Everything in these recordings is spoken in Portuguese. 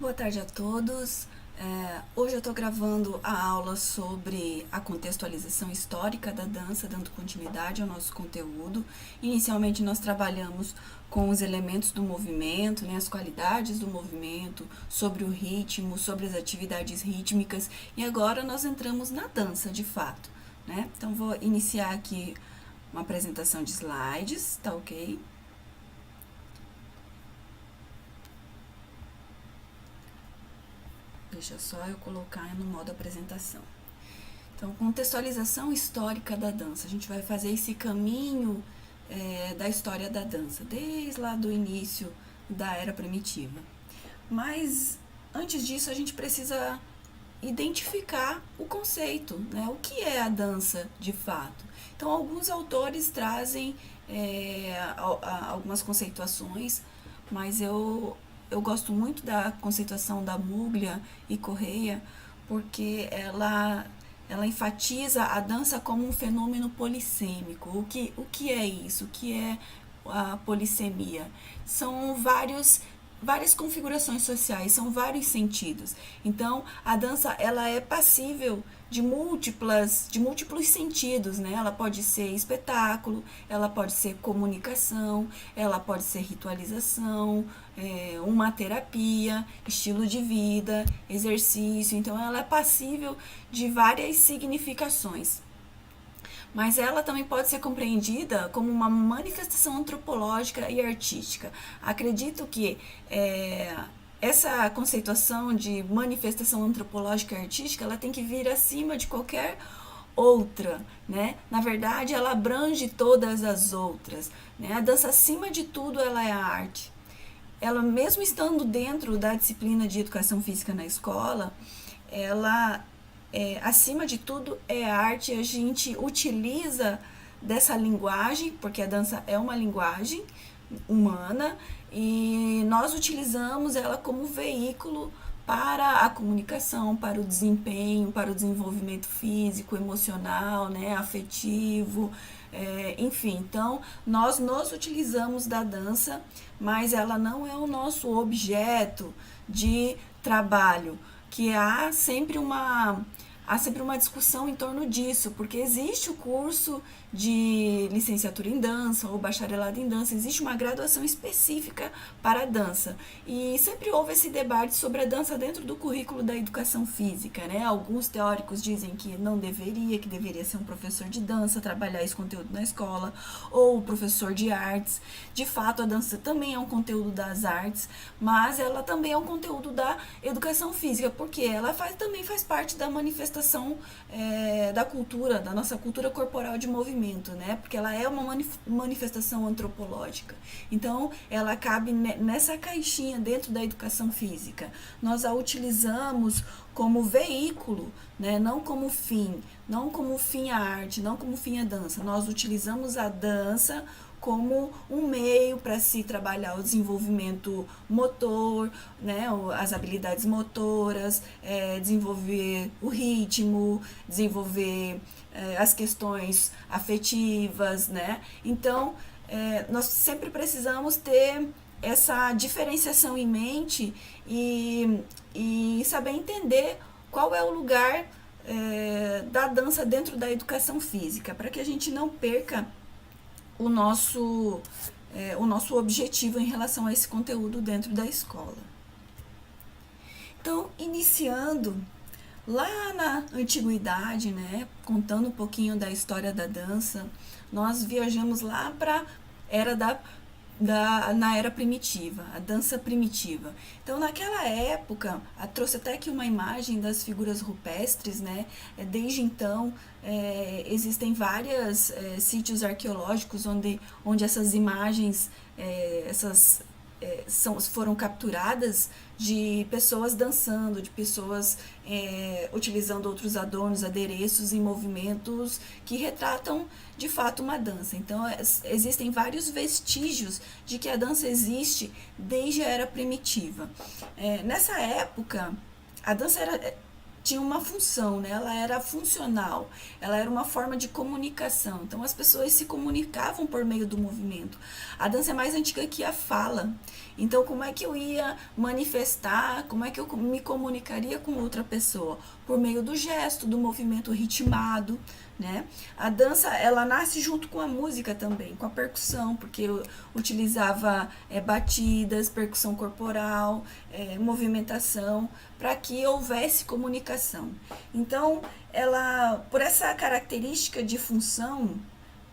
Boa tarde a todos. Hoje eu estou gravando a aula sobre a contextualização histórica da dança, dando continuidade ao nosso conteúdo. Inicialmente nós trabalhamos com os elementos do movimento, né, as qualidades do movimento, sobre o ritmo, sobre as atividades rítmicas, e agora nós entramos na dança de fato, né? Então vou iniciar aqui uma apresentação de slides, tá ok? Deixa só eu colocar no modo apresentação. Então, contextualização histórica da dança. A gente vai fazer esse caminho da história da dança, desde lá do início da era primitiva. Mas, antes disso, a gente precisa identificar o conceito, né? O que é a dança de fato. Então, alguns autores trazem algumas conceituações, mas eu gosto muito da conceituação da Muglia e Correia, porque ela enfatiza a dança como um fenômeno polissêmico. O que é isso? O que é a polissemia? São várias configurações sociais, são vários sentidos. Então, a dança ela é passível de múltiplos sentidos, né? Ela pode ser espetáculo, ela pode ser comunicação, ela pode ser ritualização, uma terapia, estilo de vida, exercício. Então, ela é passível de várias significações. Mas ela também pode ser compreendida como uma manifestação antropológica e artística. Acredito que essa conceituação de manifestação antropológica e artística ela tem que vir acima de qualquer outra, né? Na verdade, ela abrange todas as outras, né? A dança, acima de tudo, ela é a arte. Ela, mesmo estando dentro da disciplina de educação física na escola, ela acima de tudo é arte. A gente utiliza dessa linguagem, porque a dança é uma linguagem humana, e nós utilizamos ela como veículo para a comunicação, para o desempenho, para o desenvolvimento físico, emocional, né, afetivo, enfim. Então, nós nos utilizamos da dança, mas ela não é o nosso objeto de trabalho, que há sempre uma discussão em torno disso, porque existe o curso de licenciatura em dança ou bacharelado em dança, existe uma graduação específica para a dança. E sempre houve esse debate sobre a dança dentro do currículo da educação física, né? Alguns teóricos dizem que não deveria, que deveria ser um professor de dança, trabalhar esse conteúdo na escola, ou o professor de artes. De fato, a dança também é um conteúdo das artes, mas ela também é um conteúdo da educação física, porque ela também faz parte da manifestação da cultura, da nossa cultura corporal de movimento, né? Porque ela é uma manifestação antropológica. Então, ela cabe nessa caixinha dentro da educação física. Nós a utilizamos como veículo, né? Não como fim a arte, não como fim a dança. Nós utilizamos a dança como um meio para se trabalhar o desenvolvimento motor, né, as habilidades motoras, desenvolver o ritmo, desenvolver as questões afetivas, né? Então, nós sempre precisamos ter essa diferenciação em mente e saber entender qual é o lugar da dança dentro da educação física, para que a gente não perca o nosso objetivo em relação a esse conteúdo dentro da escola. Então, iniciando lá na antiguidade, né, contando um pouquinho da história da dança, nós viajamos lá para era na era primitiva, a dança primitiva. Então, naquela época, trouxe até aqui uma imagem das figuras rupestres, né? Desde então, existem vários sítios arqueológicos onde essas imagens, foram capturadas de pessoas dançando, de pessoas utilizando outros adornos, adereços e movimentos que retratam de fato uma dança. Então, existem vários vestígios de que a dança existe desde a era primitiva. Nessa época, a dança era tinha uma função, né? Ela era funcional, ela era uma forma de comunicação. Então as pessoas se comunicavam por meio do movimento. A dança é mais antiga que a fala. Então como é que eu ia manifestar, como é que eu me comunicaria com outra pessoa? Por meio do gesto, do movimento ritmado, né? A dança, ela nasce junto com a música também, com a percussão, porque eu utilizava batidas, percussão corporal, movimentação, para que houvesse comunicação. Então, ela, por essa característica de função,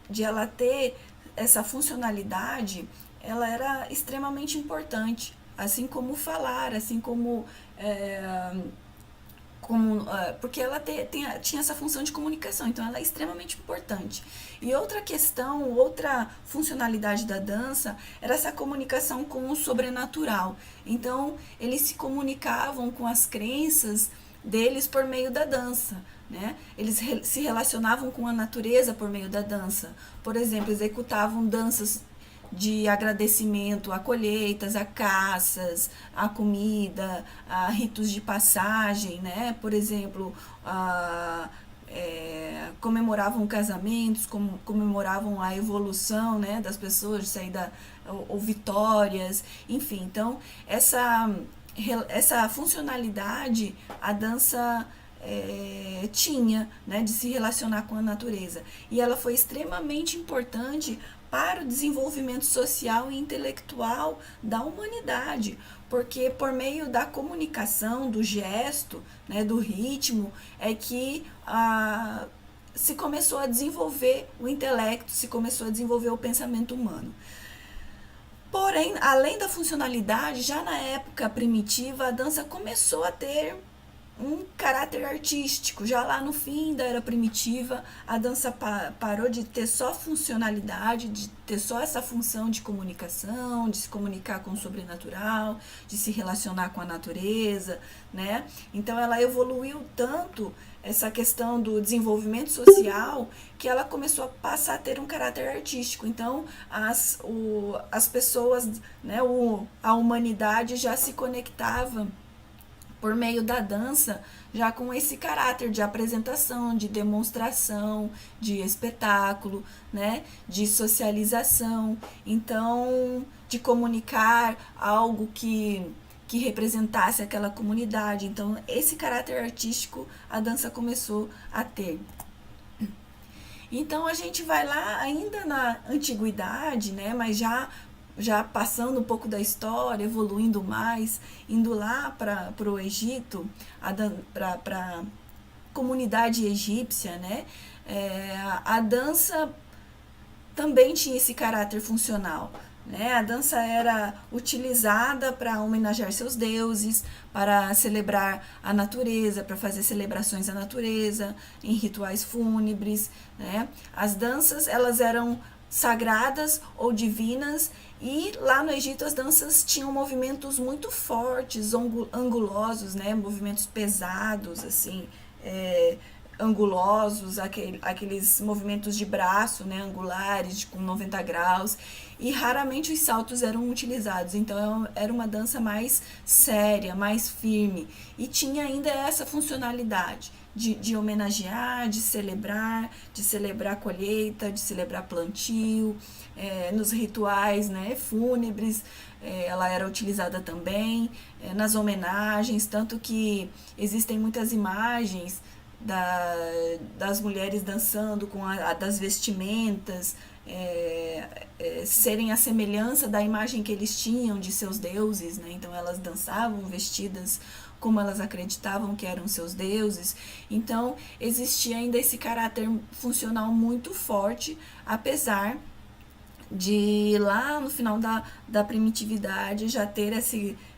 de ela ter essa funcionalidade, ela era extremamente importante, assim como falar, assim como porque ela tinha essa função de comunicação, então ela é extremamente importante. E outra questão, outra funcionalidade da dança era essa comunicação com o sobrenatural. Então eles se comunicavam com as crenças deles por meio da dança. Né? Eles se relacionavam com a natureza por meio da dança. Por exemplo, executavam danças de agradecimento a colheitas, a caças, a comida, a ritos de passagem, né? Por exemplo, comemoravam casamentos, comemoravam a evolução, né, das pessoas, de saída ou vitórias, enfim. Então, essa funcionalidade a dança tinha, né, de se relacionar com a natureza. E ela foi extremamente importante para o desenvolvimento social e intelectual da humanidade, porque por meio da comunicação, do gesto, né, do ritmo, é que se começou a desenvolver o intelecto, se começou a desenvolver o pensamento humano. Porém, além da funcionalidade, já na época primitiva, a dança começou a ter um caráter artístico. Já lá no fim da era primitiva, a dança parou de ter só funcionalidade, de ter só essa função de comunicação, de se comunicar com o sobrenatural, de se relacionar com a natureza, né? Então ela evoluiu tanto essa questão do desenvolvimento social que ela começou a passar a ter um caráter artístico. Então as pessoas, né, a humanidade já se conectava por meio da dança, já com esse caráter de apresentação, de demonstração, de espetáculo, né, de socialização, então de comunicar algo que representasse aquela comunidade. Então esse caráter artístico a dança começou a ter. Então a gente vai lá ainda na antiguidade, né, mas já passando um pouco da história, evoluindo mais, indo lá para o Egito, para a comunidade egípcia, né? A dança também tinha esse caráter funcional. Né? A dança era utilizada para homenagear seus deuses, para celebrar a natureza, para fazer celebrações à natureza, em rituais fúnebres. Né? As danças, elas eram sagradas ou divinas, e lá no Egito as danças tinham movimentos muito fortes, angulosos, né? Movimentos pesados, assim, angulosos, aqueles movimentos de braço, né? Angulares, com 90 graus, e raramente os saltos eram utilizados. Então era uma dança mais séria, mais firme, e tinha ainda essa funcionalidade de homenagear, de celebrar a colheita, de celebrar plantio, nos rituais, né, fúnebres, ela era utilizada também, nas homenagens, tanto que existem muitas imagens das mulheres dançando com das vestimentas, serem a semelhança da imagem que eles tinham de seus deuses, né? Então elas dançavam vestidas como elas acreditavam que eram seus deuses. Então existia ainda esse caráter funcional muito forte, apesar de lá no final da primitividade já ter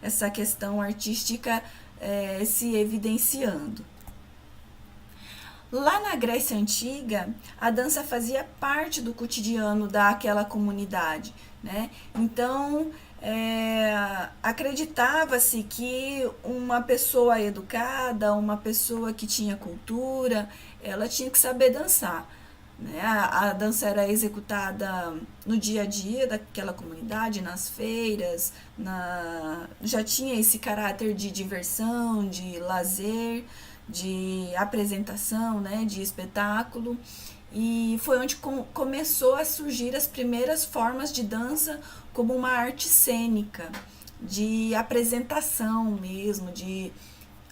essa questão artística se evidenciando. Lá na Grécia Antiga, a dança fazia parte do cotidiano daquela comunidade, né? Então, acreditava-se que uma pessoa educada, uma pessoa que tinha cultura, ela tinha que saber dançar. Né? A dança era executada no dia a dia daquela comunidade, nas feiras, já tinha esse caráter de diversão, de lazer, de apresentação, né, de espetáculo, e foi onde começou a surgir as primeiras formas de dança como uma arte cênica, de apresentação mesmo, de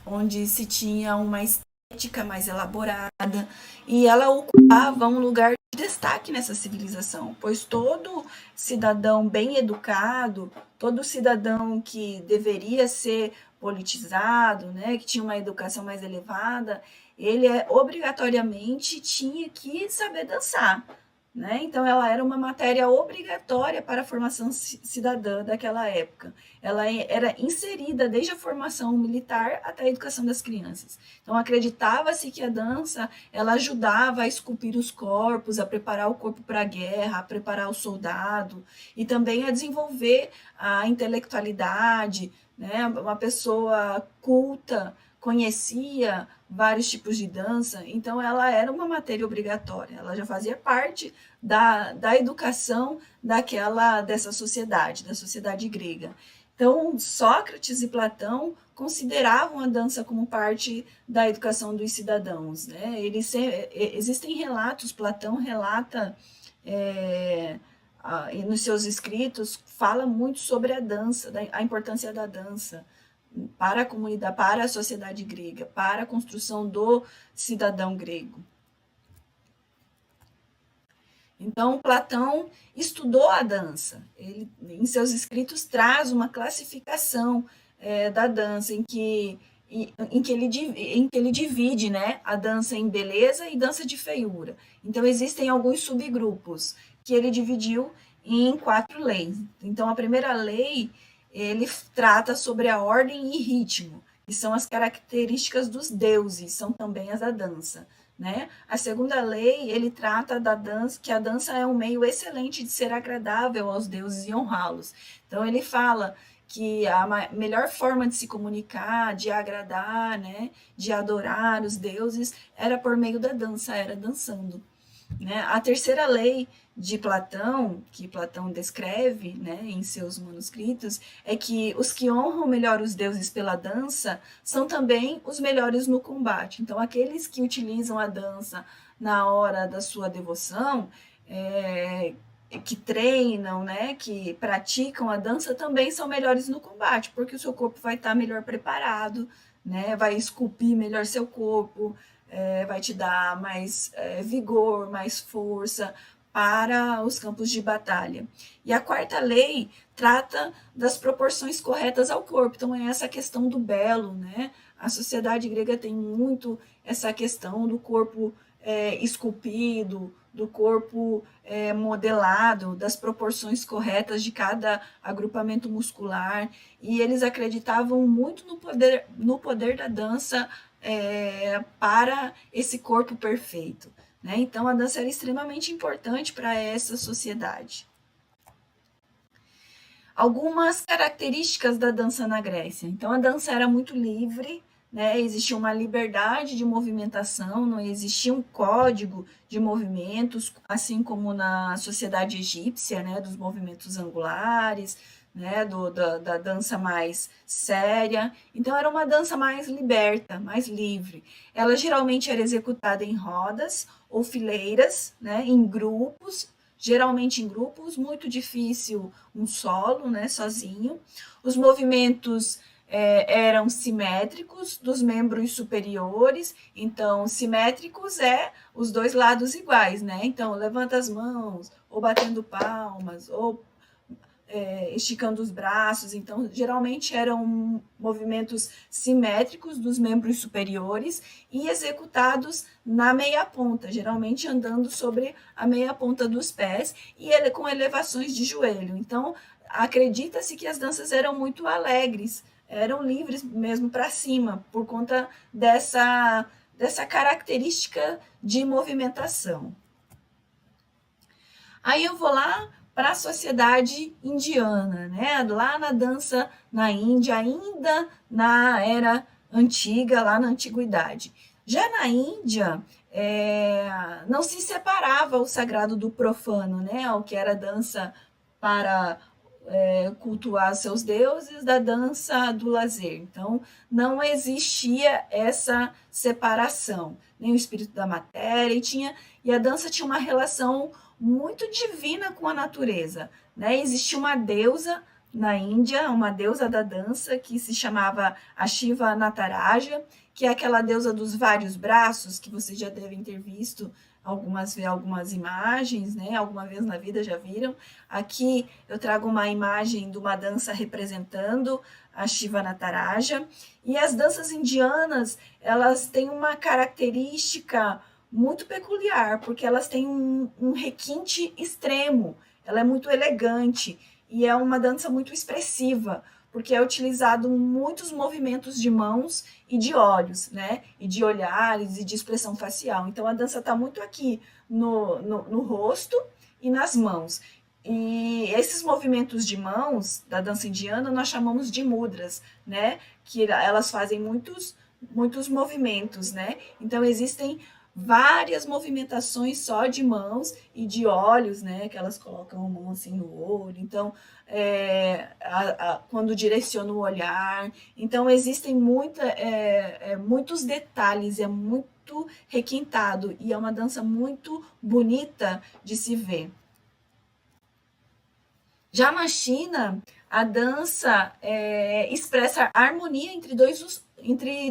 onde se tinha uma estética mais elaborada, e ela ocupava um lugar de destaque nessa civilização, pois todo cidadão bem educado, todo cidadão que deveria ser politizado, né, que tinha uma educação mais elevada, ele obrigatoriamente tinha que saber dançar, né? Então, ela era uma matéria obrigatória para a formação cidadã daquela época. Ela era inserida desde a formação militar até a educação das crianças. Então, acreditava-se que a dança ela ajudava a esculpir os corpos, a preparar o corpo para a guerra, a preparar o soldado e também a desenvolver a intelectualidade, né? Uma pessoa culta conhecia vários tipos de dança, então ela era uma matéria obrigatória, ela já fazia parte da educação dessa sociedade, da sociedade grega. Então, Sócrates e Platão consideravam a dança como parte da educação dos cidadãos, né? Existem relatos, Platão relata nos seus escritos, fala muito sobre a dança, a importância da dança para a comunidade, para a sociedade grega, para a construção do cidadão grego. Então, Platão estudou a dança. Ele, em seus escritos, traz uma classificação da dança, em que ele divide, né, a dança em beleza e dança de feiura. Então, existem alguns subgrupos que ele dividiu em 4 leis. Então, a primeira lei, ele trata sobre a ordem e ritmo, que são as características dos deuses, são também as da dança. Né? A segunda lei, ele trata da dança, que a dança é um meio excelente de ser agradável aos deuses e honrá-los. Então, ele fala que a melhor forma de se comunicar, de agradar, né, de adorar os deuses, era por meio da dança, era dançando. Né? A terceira lei de Platão, que Platão descreve, né, em seus manuscritos, é que os que honram melhor os deuses pela dança são também os melhores no combate. Então, aqueles que utilizam a dança na hora da sua devoção, que treinam, né, que praticam a dança, também são melhores no combate, porque o seu corpo vai estar melhor preparado, né, vai esculpir melhor seu corpo, vai te dar mais vigor, mais força para os campos de batalha. E a quarta lei trata das proporções corretas ao corpo. Então, é essa questão do belo, né? A sociedade grega tem muito essa questão do corpo esculpido, do corpo modelado, das proporções corretas de cada agrupamento muscular. E eles acreditavam muito no poder da dança para esse corpo perfeito. Né? Então, a dança era extremamente importante para essa sociedade. Algumas características da dança na Grécia. Então, a dança era muito livre, né? Existia uma liberdade de movimentação, não existia um código de movimentos, assim como na sociedade egípcia, né? Dos movimentos angulares, né, da dança mais séria. Então, era uma dança mais liberta, mais livre. Ela geralmente era executada em rodas ou fileiras, né, em grupos, geralmente em grupos, muito difícil um solo, né, sozinho. Os movimentos eram simétricos dos membros superiores, então simétricos os dois lados iguais, né? Então, levanta as mãos, ou batendo palmas, ou esticando os braços. Então, geralmente eram movimentos simétricos dos membros superiores e executados na meia ponta, geralmente andando sobre a meia ponta dos pés e com elevações de joelho. Então, acredita-se que as danças eram muito alegres, eram livres mesmo para cima, por conta dessa característica de movimentação. Aí eu vou lá para a sociedade indiana, né? Lá na dança na Índia, ainda na era antiga, lá na antiguidade. Já na Índia, não se separava o sagrado do profano, né? O que era dança para cultuar seus deuses, da dança do lazer. Então, não existia essa separação, nem o espírito da matéria, e a dança tinha uma relação muito divina com a natureza, né? Existia uma deusa na Índia, uma deusa da dança, que se chamava a Shiva Nataraja, que é aquela deusa dos vários braços, que vocês já devem ter visto algumas imagens, né? Alguma vez na vida já viram. Aqui eu trago uma imagem de uma dança representando a Shiva Nataraja. E as danças indianas, elas têm uma característica muito peculiar, porque elas têm um requinte extremo, ela é muito elegante e é uma dança muito expressiva, porque é utilizado muitos movimentos de mãos e de olhos, né? E de olhares e de expressão facial. Então a dança está muito aqui no rosto e nas mãos. E esses movimentos de mãos da dança indiana nós chamamos de mudras, né? Que elas fazem muitos movimentos, né? Então existem várias movimentações só de mãos e de olhos, né? Que elas colocam a mão assim no olho. Então, quando direciona o olhar. Então, existem muitos detalhes, é muito requintado e é uma dança muito bonita de se ver. Já na China, a dança expressa a harmonia entre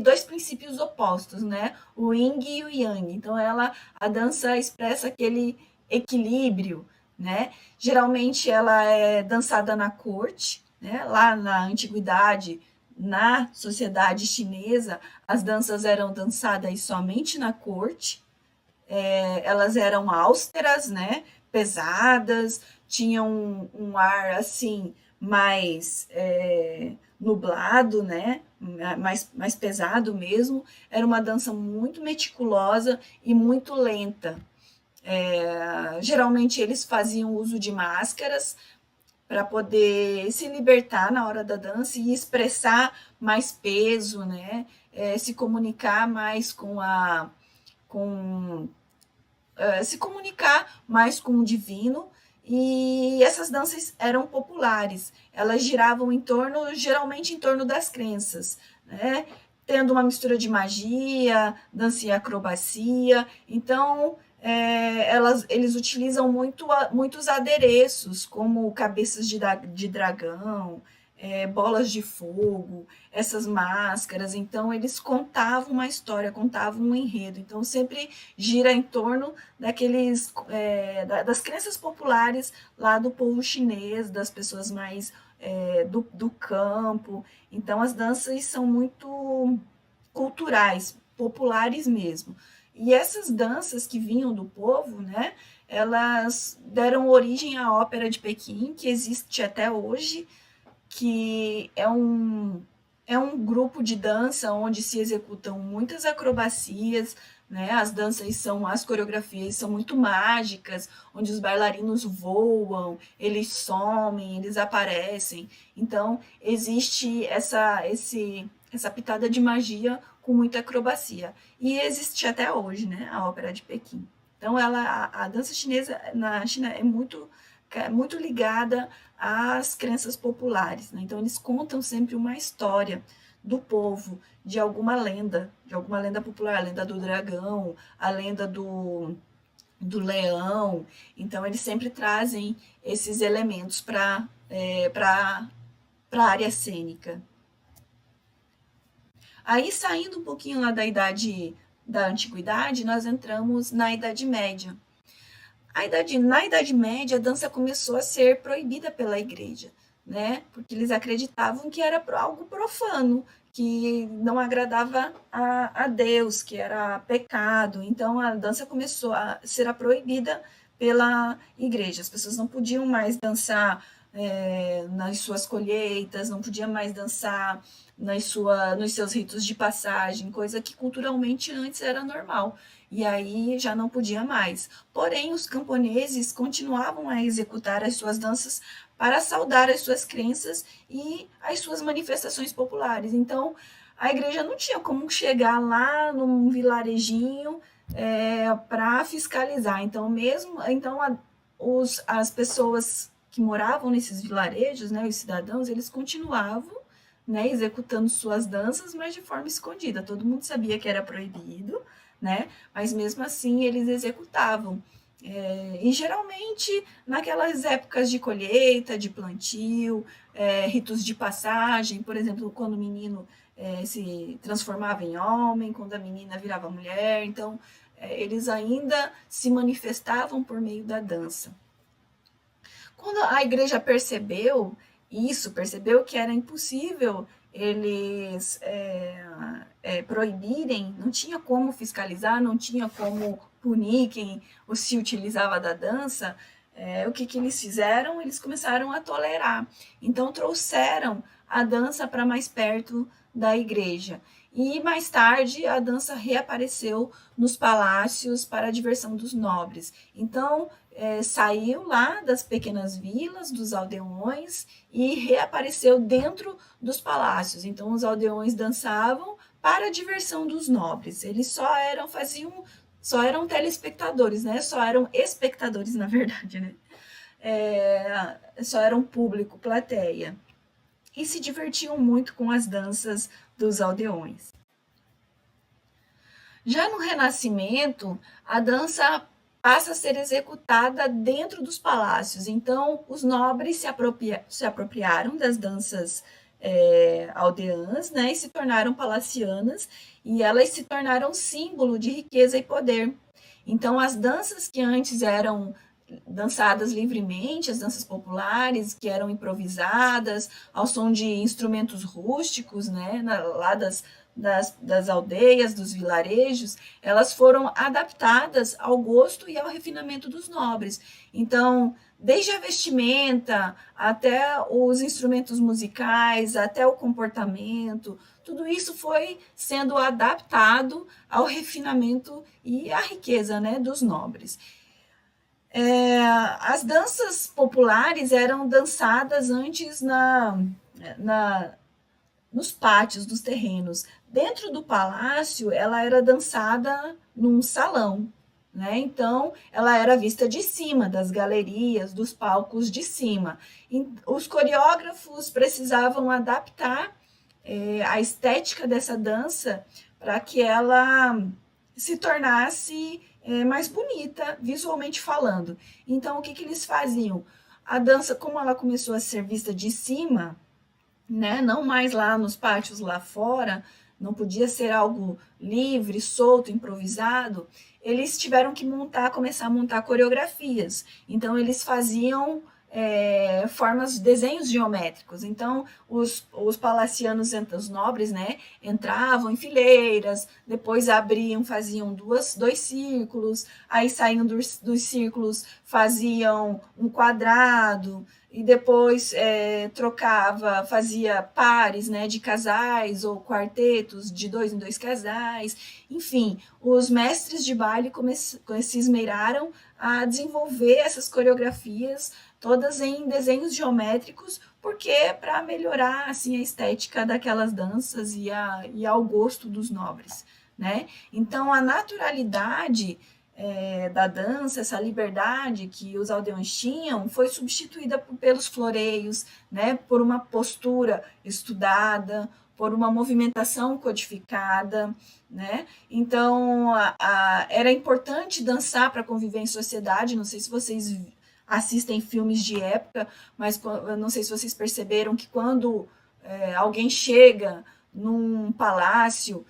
dois princípios opostos, né? O yin e o yang. Então, a dança expressa aquele equilíbrio, né? Geralmente, ela é dançada na corte, né? Lá na antiguidade, na sociedade chinesa, as danças eram dançadas somente na corte, elas eram austeras, né? Pesadas, tinham um ar assim mais nublado, né? Mais pesado mesmo. Era uma dança muito meticulosa e muito lenta. Geralmente eles faziam uso de máscaras para poder se libertar na hora da dança e expressar mais peso, né? Se comunicar mais com se comunicar mais com o divino. E essas danças eram populares, elas giravam geralmente em torno das crenças, né? Tendo uma mistura de magia, dança e acrobacia. Então, eles utilizam muitos adereços, como cabeças de dragão, bolas de fogo, essas máscaras. Então, eles contavam uma história, contavam um enredo. Então, sempre gira em torno das crenças populares lá do povo chinês, das pessoas mais do campo. Então, as danças são muito culturais, populares mesmo. E essas danças que vinham do povo, né, elas deram origem à Ópera de Pequim, que existe até hoje, que é um grupo de dança onde se executam muitas acrobacias, né? As coreografias são muito mágicas, onde os bailarinos voam, eles somem, eles aparecem. Então, existe essa pitada de magia com muita acrobacia. E existe até hoje, né? A Ópera de Pequim. Então, a dança chinesa na China é muito ligada às crenças populares, né? Então, eles contam sempre uma história do povo, de alguma lenda popular, a lenda do dragão, a lenda do leão. Então, eles sempre trazem esses elementos para a área cênica. Aí, saindo um pouquinho lá da antiguidade, nós entramos na Idade Média. Na Idade Média, a dança começou a ser proibida pela igreja, né? Porque eles acreditavam que era algo profano, que não agradava a Deus, que era pecado. Então, a dança começou a ser proibida pela igreja. As pessoas não podiam mais dançar nas suas colheitas, não podiam mais dançar nos seus ritos de passagem, coisa que culturalmente antes era normal. E aí já não podia mais. Porém, os camponeses continuavam a executar as suas danças para saudar as suas crenças e as suas manifestações populares. Então, a igreja não tinha como chegar lá num vilarejinho para fiscalizar. Então, as pessoas que moravam nesses vilarejos, né, os cidadãos, eles continuavam, né, executando suas danças, mas de forma escondida. Todo mundo sabia que era proibido, né, mas mesmo assim eles executavam. E geralmente naquelas épocas de colheita, de plantio, ritos de passagem, por exemplo, quando o menino se transformava em homem, quando a menina virava mulher, então eles ainda se manifestavam por meio da dança. Quando a igreja percebeu isso, percebeu que era impossível eles proibirem, não tinha como fiscalizar, não tinha como punir quem se utilizava da dança, o que eles fizeram? Eles começaram a tolerar. Então trouxeram a dança para mais perto da igreja. E mais tarde a dança reapareceu nos palácios para a diversão dos nobres. Então saiu lá das pequenas vilas, dos aldeões, e reapareceu dentro dos palácios. Então os aldeões dançavam para a diversão dos nobres. Eles só eram telespectadores, né? Só eram espectadores, na verdade, né? Só eram público, plateia. E se divertiam muito com as danças dos aldeões. Já no Renascimento, a dança passa a ser executada dentro dos palácios. Então, os nobres se apropriaram das danças aldeãs, né, e se tornaram palacianas, e elas se tornaram símbolo de riqueza e poder. Então, as danças que antes eram dançadas livremente, as danças populares, que eram improvisadas, ao som de instrumentos rústicos, né, lá das aldeias, dos vilarejos, elas foram adaptadas ao gosto e ao refinamento dos nobres. Então, desde a vestimenta, até os instrumentos musicais, até o comportamento, tudo isso foi sendo adaptado ao refinamento e à riqueza, né, dos nobres. As danças populares eram dançadas antes nos pátios, dos terrenos. Dentro do palácio, ela era dançada num salão, né? Então, ela era vista de cima, das galerias, dos palcos de cima. E os coreógrafos precisavam adaptar a estética dessa dança para que ela se tornasse mais bonita, visualmente falando. Então, o que eles faziam? A dança, como ela começou a ser vista de cima, né, não mais lá nos pátios lá fora, não podia ser algo livre, solto, improvisado, eles tiveram que começar a montar coreografias. Então, eles faziam formas, desenhos geométricos. Então, os palacianos, os nobres, né, entravam em fileiras, depois abriam, faziam dois círculos, aí saíam dos círculos, faziam um quadrado, e depois fazia pares, né, de casais ou quartetos de 2 em 2 casais. Enfim, os mestres de baile se esmeraram a desenvolver essas coreografias todas em desenhos geométricos, porque para melhorar assim a estética daquelas danças e ao gosto dos nobres, né? Então a naturalidade da dança, essa liberdade que os aldeões tinham, foi substituída pelos floreios, né, por uma postura estudada, por uma movimentação codificada, né? Então, era importante dançar para conviver em sociedade. Não sei se vocês assistem filmes de época, mas não sei se vocês perceberam que quando alguém chega num palácio,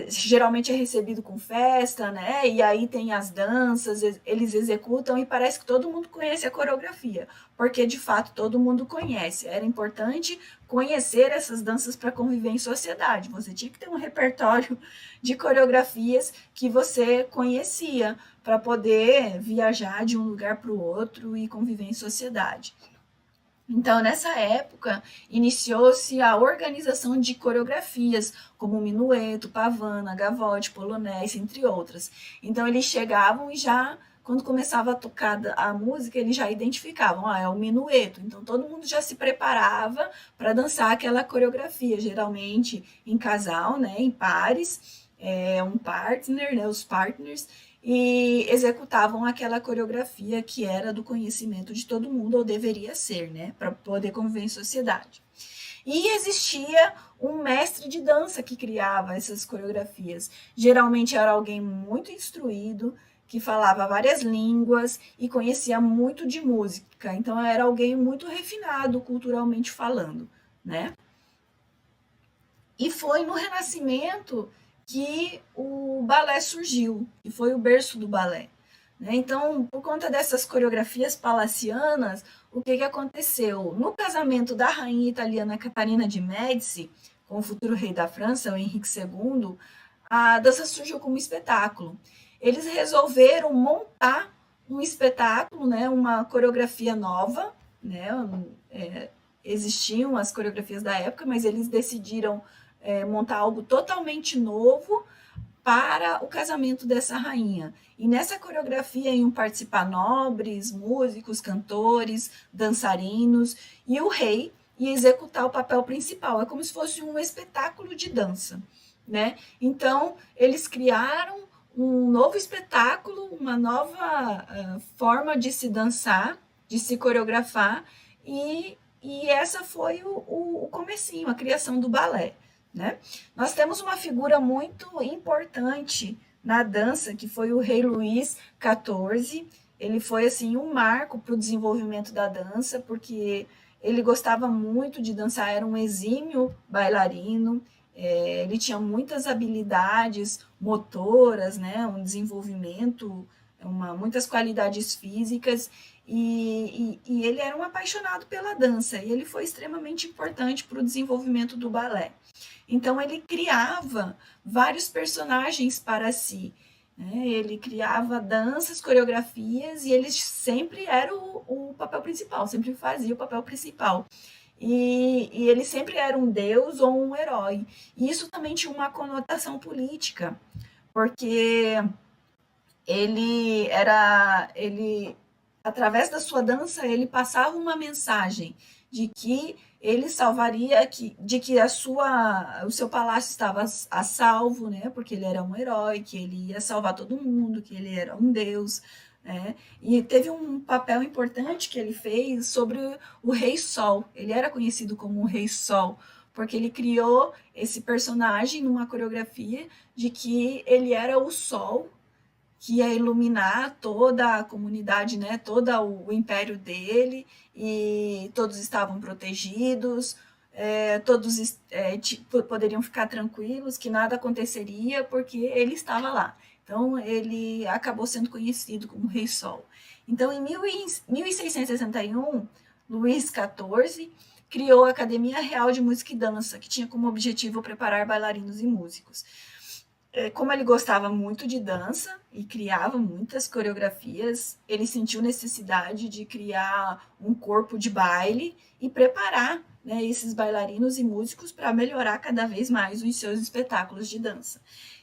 geralmente é recebido com festa, né? E aí tem as danças, eles executam e parece que todo mundo conhece a coreografia, porque de fato todo mundo conhece. Era importante conhecer essas danças para conviver em sociedade. Você tinha que ter um repertório de coreografias que você conhecia para poder viajar de um lugar para o outro e conviver em sociedade. Então, nessa época, iniciou-se a organização de coreografias, como minueto, pavana, gavotte, polonês, entre outras. Então, eles chegavam e já, quando começava a tocar a música, eles já identificavam, é o minueto. Então, todo mundo já se preparava para dançar aquela coreografia, geralmente em casal, né, em pares, um partner, né, os partners. e executavam aquela coreografia que era do conhecimento de todo mundo, ou deveria ser, né, para poder conviver em sociedade. E existia um mestre de dança que criava essas coreografias. Geralmente era alguém muito instruído, que falava várias línguas e conhecia muito de música. Então era alguém muito refinado culturalmente falando, né? E foi no Renascimento que o balé surgiu, e foi o berço do balé. Né? Então, por conta dessas coreografias palacianas, o que aconteceu? No casamento da rainha italiana Catarina de Médici, com o futuro rei da França, o Henrique II, a dança surgiu como espetáculo. Eles resolveram montar um espetáculo, né, uma coreografia nova, né, existiam as coreografias da época, mas eles decidiram montar algo totalmente novo para o casamento dessa rainha. E nessa coreografia iam participar nobres, músicos, cantores, dançarinos, e o rei ia executar o papel principal. É como se fosse um espetáculo de dança, né? Então, eles criaram um novo espetáculo, uma nova forma de se dançar, de se coreografar, e essa foi o comecinho, a criação do balé. Né? Nós temos uma figura muito importante na dança, que foi o rei Luís XIV. Ele foi assim um marco para o desenvolvimento da dança, porque ele gostava muito de dançar, era um exímio bailarino, ele tinha muitas habilidades motoras, né, um desenvolvimento, muitas qualidades físicas, e ele era um apaixonado pela dança, e ele foi extremamente importante para o desenvolvimento do balé. Então, ele criava vários personagens para si. Né? Ele criava danças, coreografias, e ele sempre era o papel principal, sempre fazia o papel principal. E ele sempre era um deus ou um herói. E isso também tinha uma conotação política, porque ele através da sua dança, ele passava uma mensagem de que ele salvaria, de que o seu palácio estava a salvo, né? Porque ele era um herói, que ele ia salvar todo mundo, que ele era um deus, né? E teve um papel importante que ele fez sobre o Rei Sol. Ele era conhecido como o Rei Sol, porque ele criou esse personagem numa coreografia de que ele era o sol que ia iluminar toda a comunidade, né, todo o império dele, e todos estavam protegidos, todos poderiam ficar tranquilos, que nada aconteceria, porque ele estava lá. Então, ele acabou sendo conhecido como Rei Sol. Então, em 1661, Luís XIV criou a Academia Real de Música e Dança, que tinha como objetivo preparar bailarinos e músicos. Como ele gostava muito de dança e criava muitas coreografias, ele sentiu necessidade de criar um corpo de baile e preparar, né, esses bailarinos e músicos para melhorar cada vez mais os seus espetáculos de dança.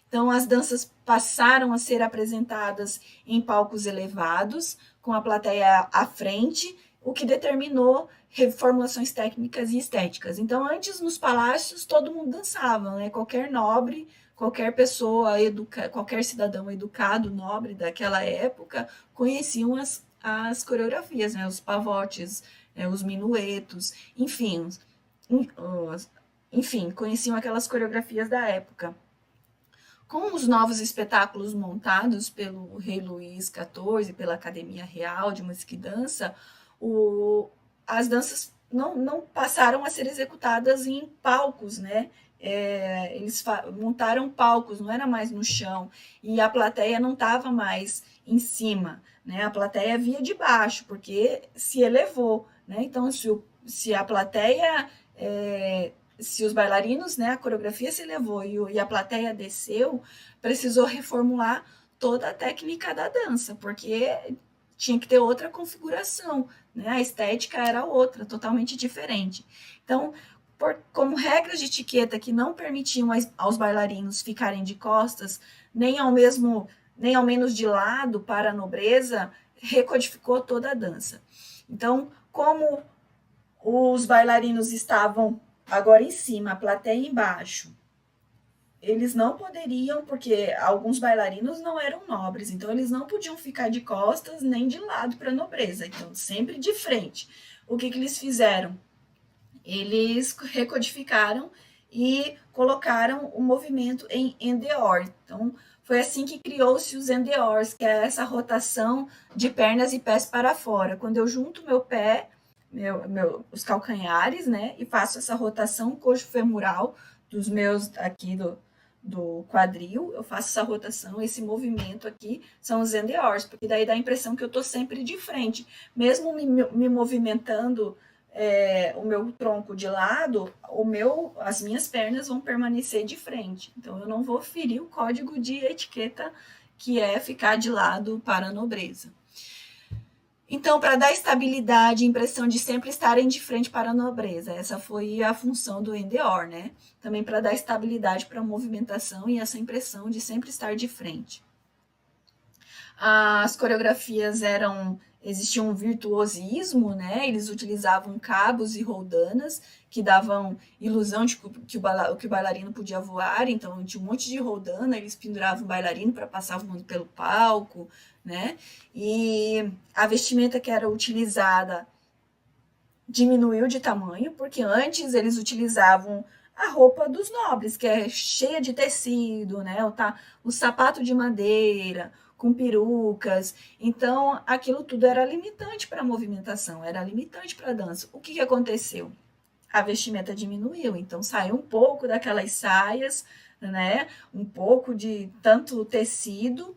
Então, as danças passaram a ser apresentadas em palcos elevados, com a plateia à frente, o que determinou reformulações técnicas e estéticas. Então, antes, nos palácios, todo mundo dançava, né? Qualquer nobre, qualquer pessoa, qualquer cidadão educado, nobre daquela época, conheciam as coreografias, né? Os pavotes, os minuetos, enfim, conheciam aquelas coreografias da época. Com os novos espetáculos montados pelo rei Luís XIV, pela Academia Real de Música e Dança, as danças não passaram a ser executadas em palcos, né? Eles montaram palcos, não era mais no chão, e a plateia não estava mais em cima, né? A plateia via de baixo, porque se elevou, né? Então, se a plateia, se os bailarinos, né, a coreografia se elevou e a plateia desceu, precisou reformular toda a técnica da dança, porque tinha que ter outra configuração, né? A estética era outra, totalmente diferente. Então, como regras de etiqueta que não permitiam aos bailarinos ficarem de costas, nem ao menos de lado para a nobreza, recodificou toda a dança. Então, como os bailarinos estavam agora em cima, a plateia embaixo, eles não poderiam, porque alguns bailarinos não eram nobres, então eles não podiam ficar de costas nem de lado para a nobreza, então sempre de frente. O que eles fizeram? Eles recodificaram e colocaram o movimento em endeor. Então, foi assim que criou-se os endeors, que é essa rotação de pernas e pés para fora. Quando eu junto meu pé, os calcanhares, né, e faço essa rotação coxo-femoral dos meus aqui do quadril, eu faço essa rotação, esse movimento aqui são os endeors, porque daí dá a impressão que eu estou sempre de frente, mesmo me movimentando o meu tronco de lado, as minhas pernas vão permanecer de frente. Então, eu não vou ferir o código de etiqueta, que é ficar de lado para a nobreza. Então, para dar estabilidade, impressão de sempre estarem de frente para a nobreza. Essa foi a função do endeor, né? Também para dar estabilidade para a movimentação e essa impressão de sempre estar de frente. As coreografias existia um virtuosismo, né? Eles utilizavam cabos e roldanas que davam ilusão de que o bailarino podia voar, então tinha um monte de roldana, eles penduravam o bailarino para passar voando pelo palco, né? E a vestimenta que era utilizada diminuiu de tamanho, porque antes eles utilizavam a roupa dos nobres, que é cheia de tecido, né? O sapato de madeira, com perucas. Então, aquilo tudo era limitante para a movimentação, era limitante para a dança. O que aconteceu? A vestimenta diminuiu, então saiu um pouco daquelas saias, né? Um pouco de tanto tecido,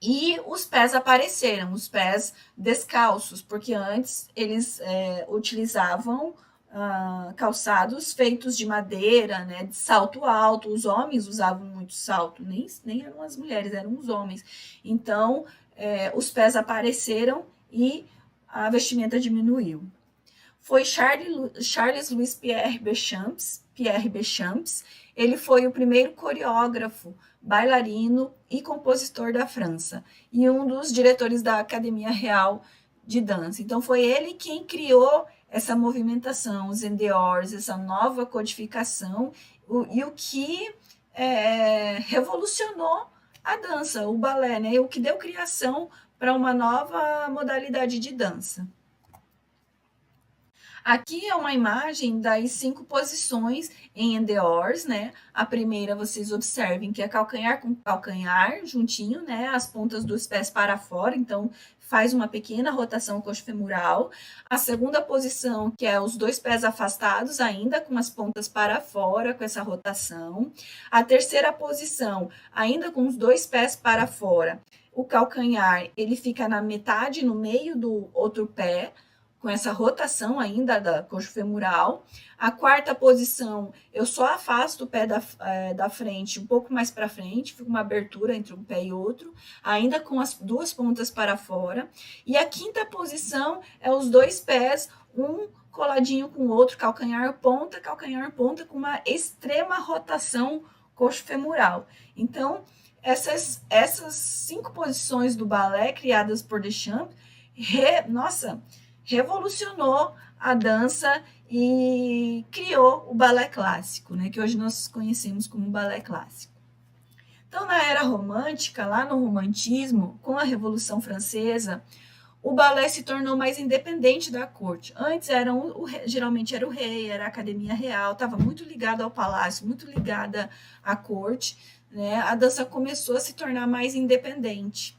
e os pés apareceram, os pés descalços, porque antes eles utilizavam calçados feitos de madeira, né, de salto alto. Os homens usavam muito salto, nem eram as mulheres, eram os homens. Então, os pés apareceram e a vestimenta diminuiu. Foi Charles Louis Pierre Bechamps, ele foi o primeiro coreógrafo, bailarino e compositor da França, e um dos diretores da Academia Real de Dança. Então, foi ele quem criou essa movimentação, os endeors, essa nova codificação, e o que revolucionou a dança, o balé, né? O que deu criação para uma nova modalidade de dança. Aqui é uma imagem das 5 posições em endeors, né? A primeira, vocês observem que é calcanhar com calcanhar, juntinho, né? As pontas dos pés para fora, então faz uma pequena rotação coxofemoral. A segunda posição, que é os 2 pés afastados, ainda com as pontas para fora, com essa rotação. A terceira posição, ainda com os 2 pés para fora. O calcanhar, ele fica na metade, no meio do outro pé, com essa rotação ainda da coxofemoral. A quarta posição, eu só afasto o pé da frente, um pouco mais para frente, fica uma abertura entre um pé e outro, ainda com as 2 pontas para fora. E a quinta posição é os 2 pés, um coladinho com o outro, calcanhar ponta, com uma extrema rotação coxofemoral. Então, essas 5 posições do balé criadas por Deschamps, revolucionou a dança e criou o balé clássico, né, que hoje nós conhecemos como balé clássico. Então, na era romântica, lá no romantismo, com a Revolução Francesa, o balé se tornou mais independente da corte. Antes geralmente era o rei, era a Academia Real, estava muito ligada ao palácio, muito ligada à corte, né? A dança começou a se tornar mais independente.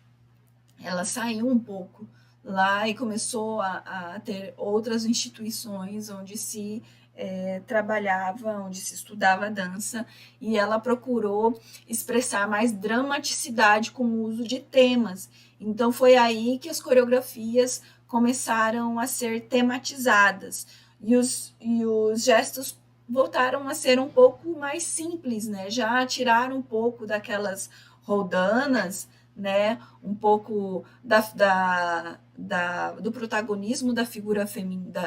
Ela saiu um pouco lá e começou a ter outras instituições onde se trabalhava, onde se estudava dança, e ela procurou expressar mais dramaticidade com o uso de temas. Então, foi aí que as coreografias começaram a ser tematizadas, e os gestos voltaram a ser um pouco mais simples, né? Já tiraram um pouco daquelas roldanas, né, um pouco do protagonismo da figura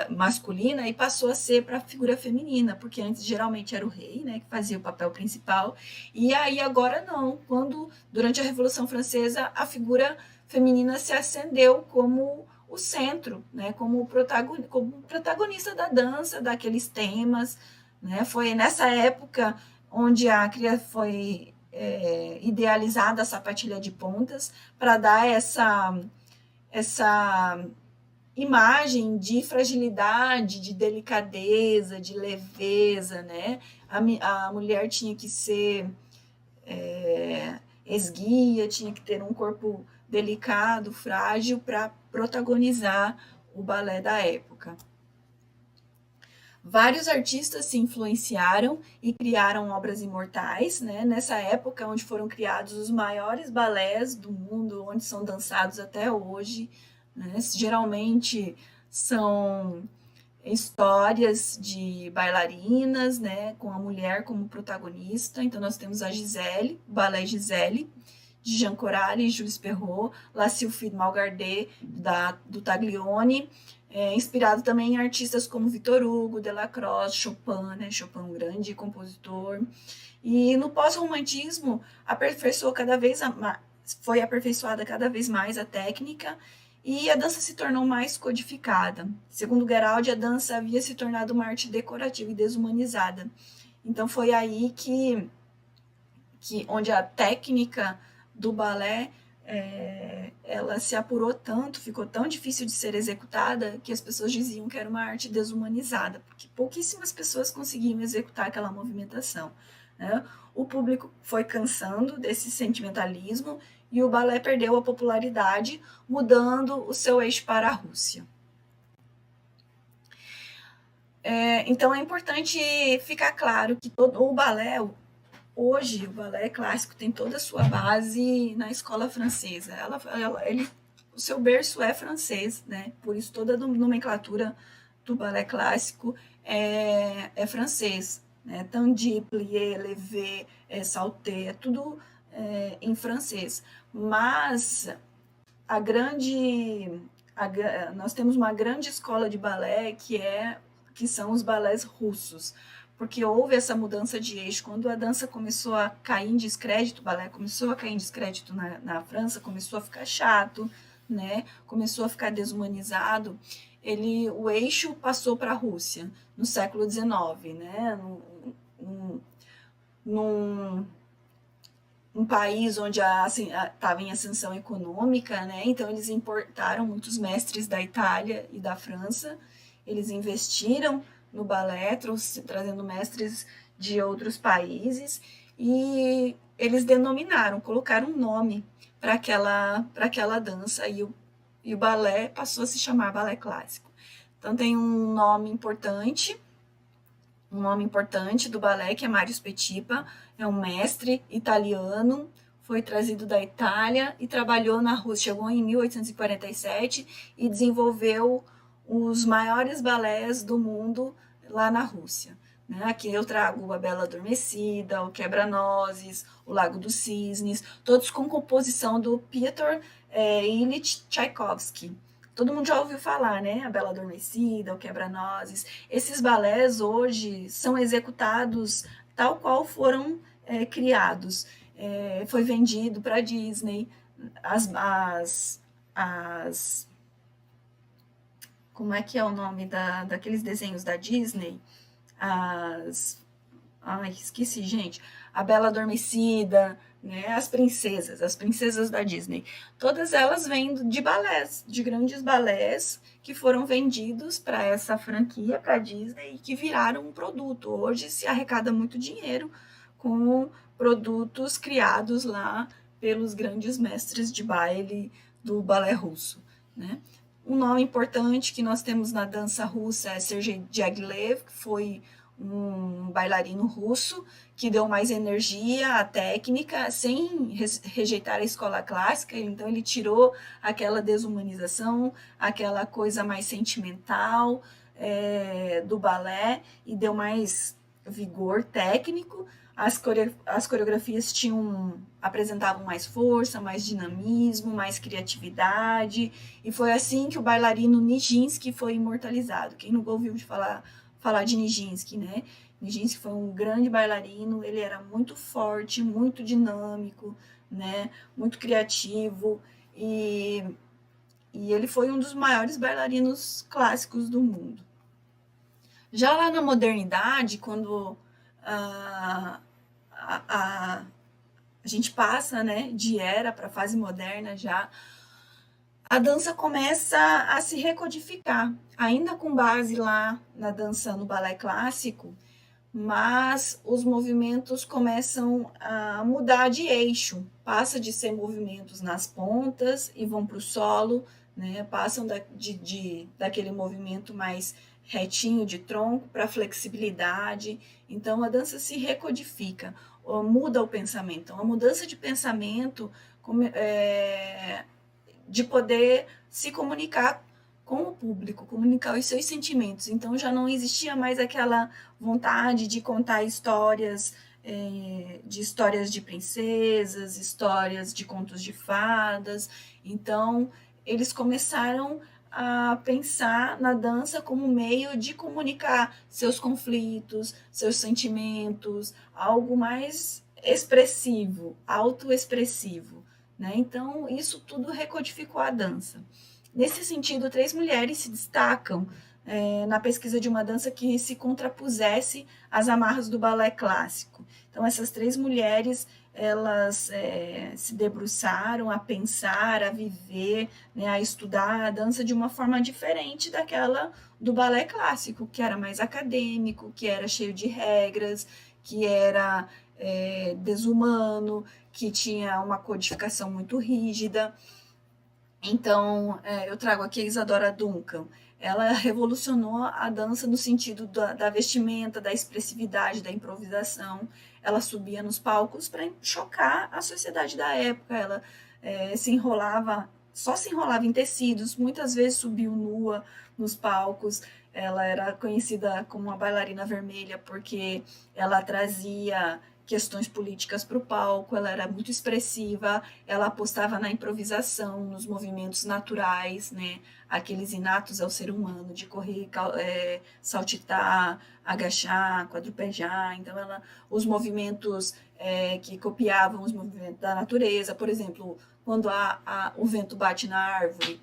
masculina e passou a ser para a figura feminina, porque antes geralmente era o rei, né, que fazia o papel principal, e aí agora não, durante a Revolução Francesa a figura feminina se acendeu como o centro, né, como protagonista da dança, daqueles temas, né? Foi nessa época onde a cria foi idealizada a sapatilha de pontas para dar essa imagem de fragilidade, de delicadeza, de leveza, né? A mulher tinha que ser esguia, tinha que ter um corpo delicado, frágil para protagonizar o balé da época. Vários artistas se influenciaram e criaram obras imortais, né? Nessa época onde foram criados os maiores balés do mundo, onde são dançados até hoje, né? Geralmente são histórias de bailarinas, né, com a mulher como protagonista. Então nós temos a Gisele, o balé Gisele, de Jean Corali, Jules Perrault, La Sylphide Malgardet, do Taglioni, inspirado também em artistas como Victor Hugo, Delacroix, Chopin, né, Chopin um grande compositor. E no pós-romantismo foi aperfeiçoada cada vez mais a técnica e a dança se tornou mais codificada. Segundo Geraldi, a dança havia se tornado uma arte decorativa e desumanizada. Então foi aí que onde a técnica do balé ela se apurou tanto, ficou tão difícil de ser executada, que as pessoas diziam que era uma arte desumanizada, porque pouquíssimas pessoas conseguiam executar aquela movimentação, né? O público foi cansando desse sentimentalismo e o balé perdeu a popularidade, mudando o seu eixo para a Rússia. Então é importante ficar claro que o balé, hoje, o balé clássico tem toda a sua base na escola francesa. O seu berço é francês, né? Por isso toda a nomenclatura do balé clássico é francês, né? Tandis, plié, levé, salté, é tudo em francês. Mas nós temos uma grande escola de balé que são os balés russos, porque houve essa mudança de eixo. Quando a dança começou a cair em descrédito, o balé começou a cair em descrédito na França, começou a ficar chato, né? Começou a ficar desumanizado, o eixo passou para a Rússia no século XIX, né? Um país onde estava em ascensão econômica, né? Então eles importaram muitos mestres da Itália e da França, eles investiram no balé, trazendo mestres de outros países, e eles colocaram um nome para aquela dança, e o balé passou a se chamar balé clássico. Então tem um nome importante do balé, que é Marius Petipa, é um mestre italiano, foi trazido da Itália e trabalhou na Rússia, chegou em 1847 e desenvolveu os maiores balés do mundo lá na Rússia. Né? Aqui eu trago a Bela Adormecida, o Quebra-Nozes, o Lago dos Cisnes, todos com composição do Piotr Ilyich Tchaikovsky. Todo mundo já ouviu falar, né? A Bela Adormecida, o Quebra-Nozes. Esses balés hoje são executados tal qual foram criados. Foi vendido para a Disney. Como é que é o nome daqueles desenhos da Disney? Esqueci, gente. A Bela Adormecida, né? As princesas da Disney. Todas elas vêm de balés, de grandes balés que foram vendidos para essa franquia, para a Disney, e que viraram um produto. Hoje se arrecada muito dinheiro com produtos criados lá pelos grandes mestres de baile do balé russo, né? Um nome importante que nós temos na dança russa é Sergei Diaghilev, que foi um bailarino russo que deu mais energia à técnica, sem rejeitar a escola clássica. Então ele tirou aquela desumanização, aquela coisa mais sentimental do balé, e deu mais vigor técnico. As coreografias apresentavam mais força, mais dinamismo, mais criatividade, e foi assim que o bailarino Nijinsky foi imortalizado. Quem nunca ouviu falar de Nijinsky, né? Nijinsky foi um grande bailarino, ele era muito forte, muito dinâmico, né? Muito criativo, e ele foi um dos maiores bailarinos clássicos do mundo. Já lá na modernidade, quando a gente passa, né, de era para a fase moderna já, a dança começa a se recodificar, ainda com base lá na dança no balé clássico, mas os movimentos começam a mudar de eixo, passa de ser movimentos nas pontas e vão para o solo, né? Passam daquele movimento mais retinho de tronco para flexibilidade. Então a dança se recodifica, muda o pensamento. Então, a mudança de pensamento de poder se comunicar com o público, comunicar os seus sentimentos. Então já não existia mais aquela vontade de contar histórias, de histórias de princesas, histórias de contos de fadas. Então eles começaram a pensar na dança como meio de comunicar seus conflitos, seus sentimentos, algo mais expressivo, autoexpressivo, né? Então isso tudo recodificou a dança. Nesse sentido, 3 mulheres se destacam na pesquisa de uma dança que se contrapusesse às amarras do balé clássico. Então, essas 3 mulheres, elas se debruçaram a pensar, a viver, né, a estudar a dança de uma forma diferente daquela do balé clássico, que era mais acadêmico, que era cheio de regras, que era desumano, que tinha uma codificação muito rígida. Então, eu trago aqui a Isadora Duncan. Ela revolucionou a dança no sentido da vestimenta, da expressividade, da improvisação. Ela subia nos palcos para chocar a sociedade da época. Ela só se enrolava em tecidos, muitas vezes subiu nua nos palcos. Ela era conhecida como uma bailarina vermelha porque ela trazia questões políticas para o palco, ela era muito expressiva, ela apostava na improvisação, nos movimentos naturais, né, aqueles inatos ao ser humano, de correr, saltitar, agachar, quadrupejar. Então, os movimentos que copiavam os movimentos da natureza, por exemplo, quando o vento bate na árvore,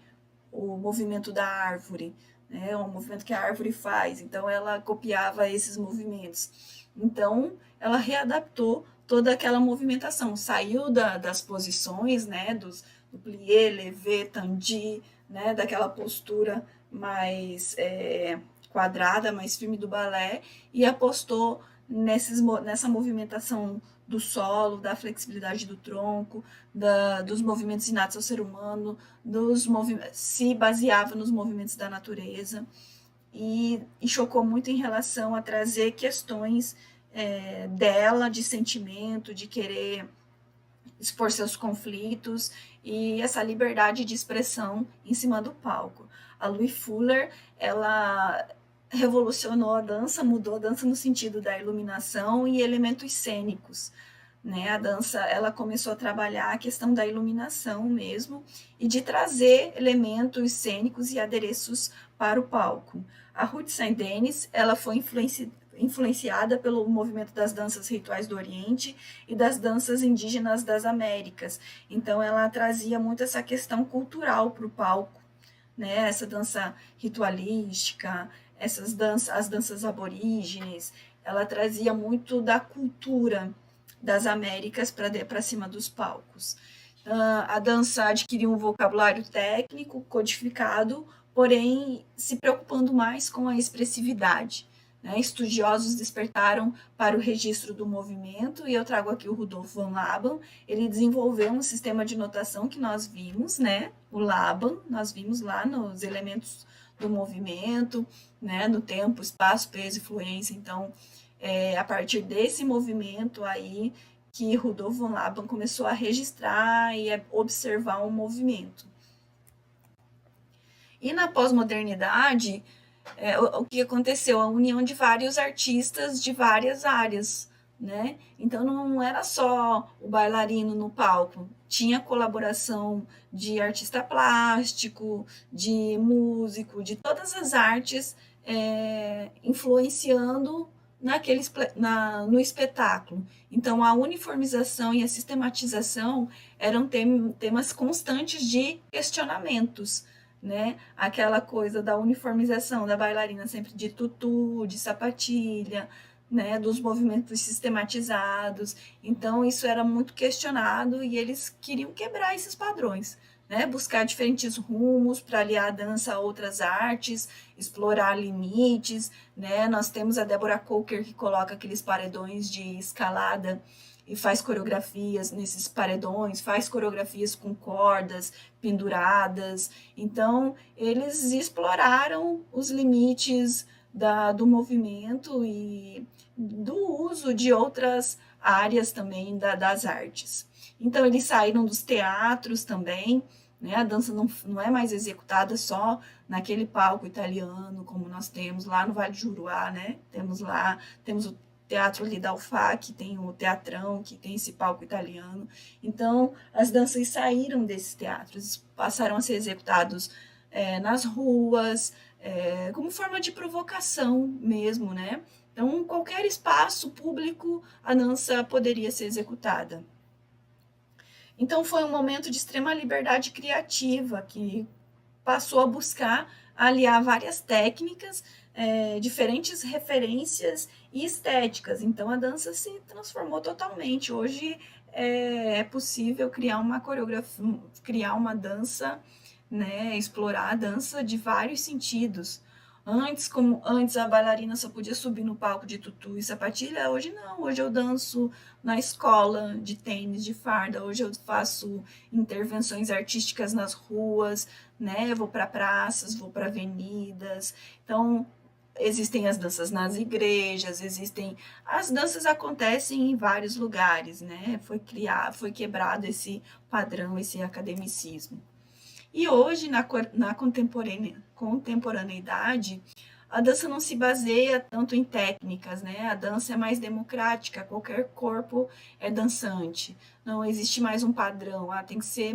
o movimento da árvore, né, o movimento que a árvore faz. Então, ela copiava esses movimentos. Então, ela readaptou toda aquela movimentação, saiu das posições, né, do plié, levé, tandi, né, daquela postura mais quadrada, mais firme do balé, e apostou nessa movimentação do solo, da flexibilidade do tronco, dos movimentos inatos ao ser humano, se baseava nos movimentos da natureza, e chocou muito em relação a trazer questões dela, de sentimento, de querer expor seus conflitos e essa liberdade de expressão em cima do palco. A Louise Fuller, ela revolucionou a dança, mudou a dança no sentido da iluminação e elementos cênicos, né? A dança, ela começou a trabalhar a questão da iluminação mesmo e de trazer elementos cênicos e adereços para o palco. A Ruth Saint-Denis, ela foi influenciada pelo movimento das danças rituais do Oriente e das danças indígenas das Américas. Então, ela trazia muito essa questão cultural para o palco, né? Essa dança ritualística, as danças aborígenes, ela trazia muito da cultura das Américas para cima dos palcos. A dança adquiriu um vocabulário técnico, codificado, porém se preocupando mais com a expressividade. Né? Estudiosos despertaram para o registro do movimento, e eu trago aqui o Rudolf von Laban. Ele desenvolveu um sistema de notação que nós vimos, né? O Laban, nós vimos lá nos elementos do movimento, né? No tempo, espaço, peso e fluência. Então, a partir desse movimento aí que Rudolf von Laban começou a registrar e a observar o movimento. E na pós-modernidade, o que aconteceu? A união de vários artistas de várias áreas, né? Então não era só o bailarino no palco, tinha colaboração de artista plástico, de músico, de todas as artes influenciando no espetáculo. Então a uniformização e a sistematização eram temas constantes de questionamentos, né? Aquela coisa da uniformização da bailarina sempre de tutu, de sapatilha, né, dos movimentos sistematizados. Então, isso era muito questionado e eles queriam quebrar esses padrões, né, buscar diferentes rumos para aliar a dança a outras artes, explorar limites, né. Nós temos a Deborah Coker, que coloca aqueles paredões de escalada e faz coreografias nesses paredões, faz coreografias com cordas penduradas. Então, eles exploraram os limites do movimento e do uso de outras áreas também das artes. Então, eles saíram dos teatros também, né? A dança não é mais executada só naquele palco italiano, como nós temos lá no Vale do Juruá, né? Temos o Teatro ali da UFAC, tem o Teatrão, que tem esse palco italiano. Então, as danças saíram desses teatros, passaram a ser executados nas ruas, como forma de provocação mesmo, né? Então, qualquer espaço público, a dança poderia ser executada. Então, foi um momento de extrema liberdade criativa, que passou a buscar aliar várias técnicas, diferentes referências e estéticas. Então, a dança se transformou totalmente. Hoje é possível criar uma coreografia, criar uma dança, né, explorar a dança de vários sentidos. Antes a bailarina só podia subir no palco de tutu e sapatilha, hoje não, hoje eu danço na escola de tênis, de farda, hoje eu faço intervenções artísticas nas ruas, né, vou para praças, vou para avenidas. Então, existem as danças nas igrejas, as danças acontecem em vários lugares, né? Foi quebrado esse padrão, esse academicismo. E hoje, na contemporaneidade, a dança não se baseia tanto em técnicas, né? A dança é mais democrática, qualquer corpo é dançante. Não existe mais um padrão, tem que ser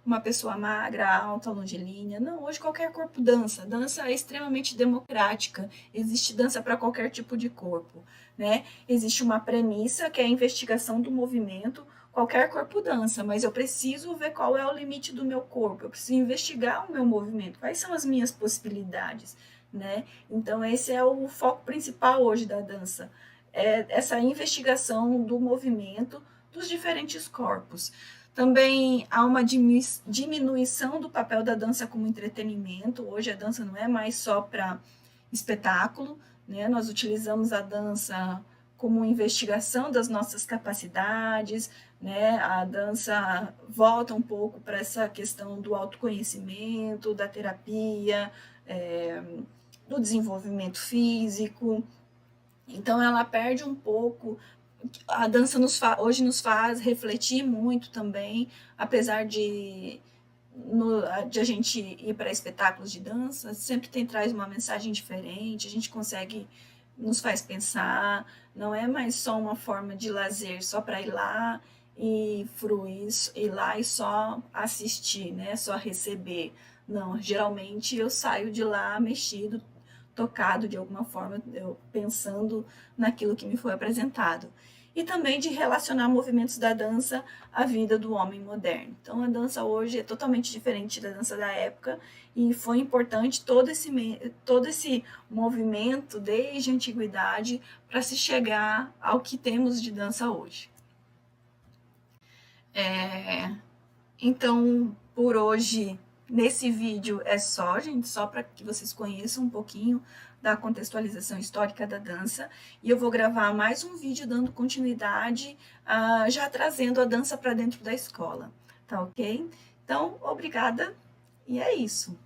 uma pessoa magra, alta, longilínea. Não, hoje qualquer corpo dança. Dança é extremamente democrática, existe dança para qualquer tipo de corpo, né? Existe uma premissa que é a investigação do movimento. Qualquer corpo dança, mas eu preciso ver qual é o limite do meu corpo, eu preciso investigar o meu movimento, quais são as minhas possibilidades, né? Então, esse é o foco principal hoje da dança, essa investigação do movimento dos diferentes corpos. Também há uma diminuição do papel da dança como entretenimento. Hoje a dança não é mais só para espetáculo, né? Nós utilizamos a dança como investigação das nossas capacidades, né? A dança volta um pouco para essa questão do autoconhecimento, da terapia, do desenvolvimento físico. Então, ela perde um pouco. A dança hoje nos faz refletir muito também, apesar de a gente ir para espetáculos de dança, sempre traz uma mensagem diferente, a gente consegue, nos faz pensar, não é mais só uma forma de lazer, só para ir lá e fruir, ir lá e só assistir, né? Só receber. Não, geralmente eu saio de lá mexido, tocado de alguma forma, eu pensando naquilo que me foi apresentado. E também de relacionar movimentos da dança à vida do homem moderno. Então, a dança hoje é totalmente diferente da dança da época e foi importante todo esse movimento desde a antiguidade para se chegar ao que temos de dança hoje. Então, por hoje, nesse vídeo é só, gente, só para que vocês conheçam um pouquinho da contextualização histórica da dança. E eu vou gravar mais um vídeo dando continuidade, já trazendo a dança para dentro da escola, tá ok? Então, obrigada e é isso.